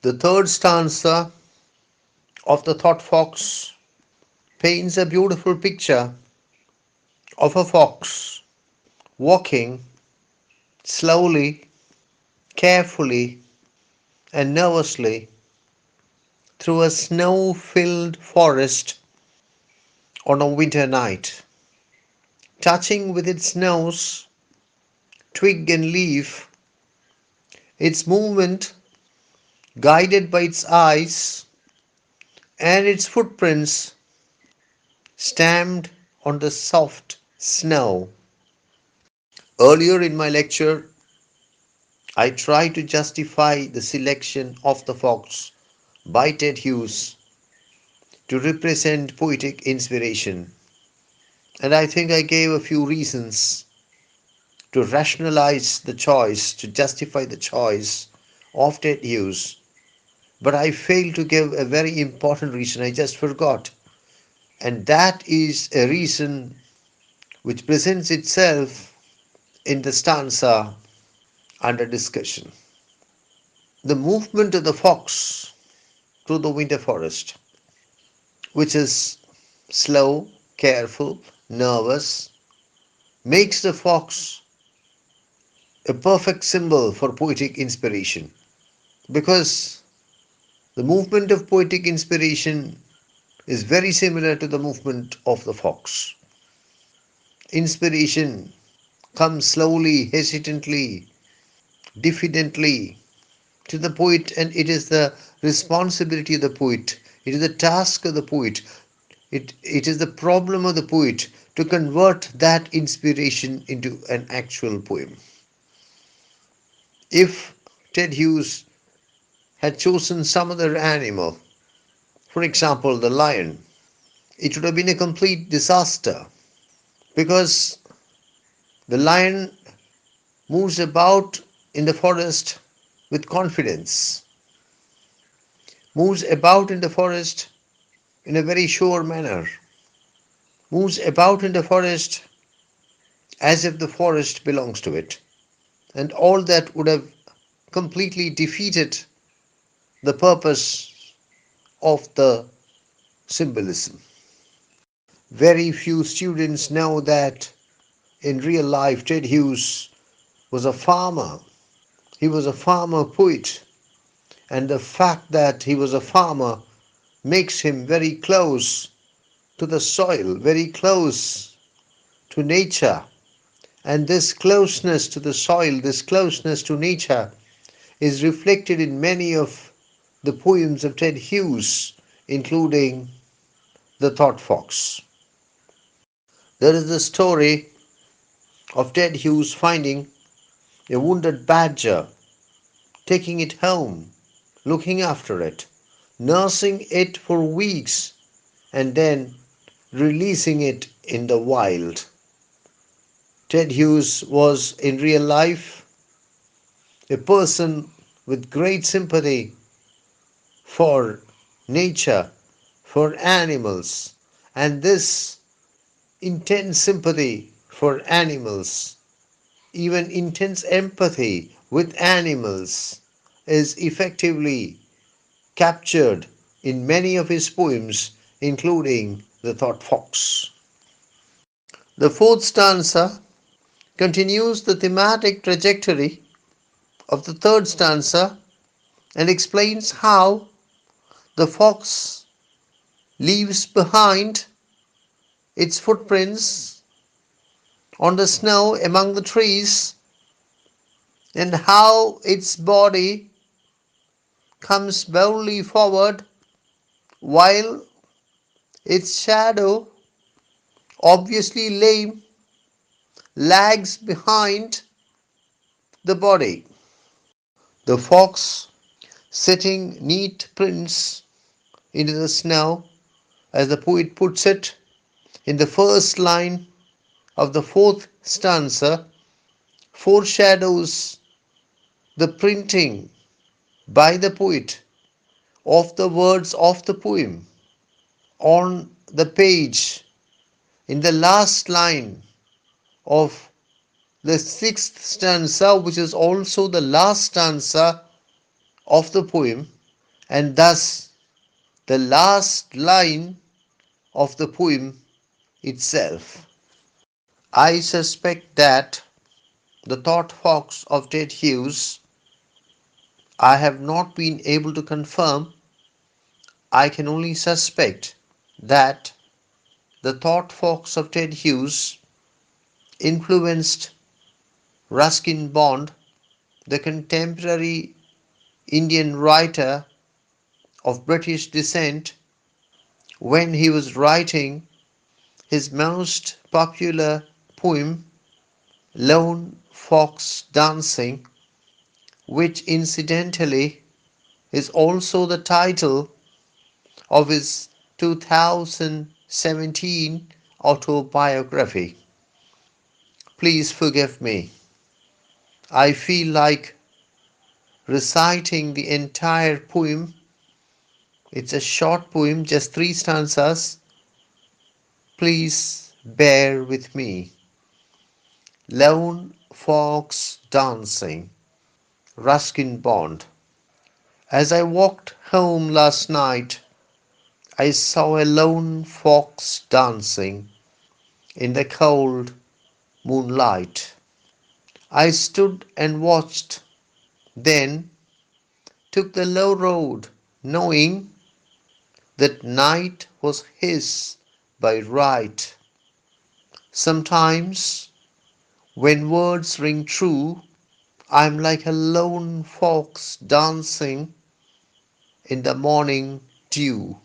The third stanza of the Thought Fox paints a beautiful picture of a fox walking slowly, carefully, and nervously through a snow-filled forest on a winter night, touching with its nose twig and leaf, its movement guided by its eyes, and its footprints stamped on the soft snow. Earlier in my lecture, I tried to justify the selection of the fox by Ted Hughes to represent poetic inspiration, and I think I gave a few reasons to rationalize the choice, to justify the choice of Ted Hughes. But I failed to give a very important reason, I just forgot. And that is a reason which presents itself in the stanza under discussion. The movement of the fox through the winter forest, which is slow, careful, nervous, makes the fox a perfect symbol for poetic inspiration. Because the movement of poetic inspiration is very similar to the movement of the fox. Inspiration comes slowly, hesitantly, diffidently to the poet, and it is the responsibility of the poet. It is the task of the poet. It is the problem of the poet to convert that inspiration into an actual poem. If Ted Hughes had chosen some other animal, for example, the lion, it would have been a complete disaster because the lion moves about in the forest with confidence, moves about in the forest in a very sure manner, moves about in the forest as if the forest belongs to it. And all that would have completely defeated the purpose of the symbolism. Very few students know that in real life Ted Hughes was a farmer. He was a farmer poet, and the fact that he was a farmer makes him very close to the soil, very close to nature. And this closeness to the soil, this closeness to nature, is reflected in many of the poems of Ted Hughes, including The Thought Fox. There is the story of Ted Hughes finding a wounded badger, taking it home, looking after it, nursing it for weeks, and then releasing it in the wild. Ted Hughes was in real life a person with great sympathy for nature, for animals, and this intense sympathy for animals, even intense empathy with animals, is effectively captured in many of his poems, including The Thought Fox. The fourth stanza continues the thematic trajectory of the third stanza and explains how the fox leaves behind its footprints on the snow among the trees and how its body comes boldly forward while its shadow, obviously lame, lags behind the body. The fox setting neat prints into the snow, as the poet puts it in the first line of the fourth stanza, foreshadows the printing by the poet of the words of the poem on the page in the last line of the sixth stanza, which is also the last stanza of the poem. and thus the last line of the poem itself. I suspect that the thought fox of Ted Hughes, I have not been able to confirm, I can only suspect that the thought fox of Ted Hughes influenced Ruskin Bond, the contemporary Indian writer of British descent, when he was writing his most popular poem, Lone Fox Dancing, which incidentally is also the title of his 2017 autobiography. Please forgive me. I feel like reciting the entire poem. It's a short poem, just three stanzas. Please bear with me. Lone Fox Dancing, Ruskin Bond. As I walked home last night, I saw a lone fox dancing in the cold moonlight. I stood and watched, then took the low road, knowing that night was his by right. Sometimes, when words ring true, I'm like a lone fox dancing in the morning dew.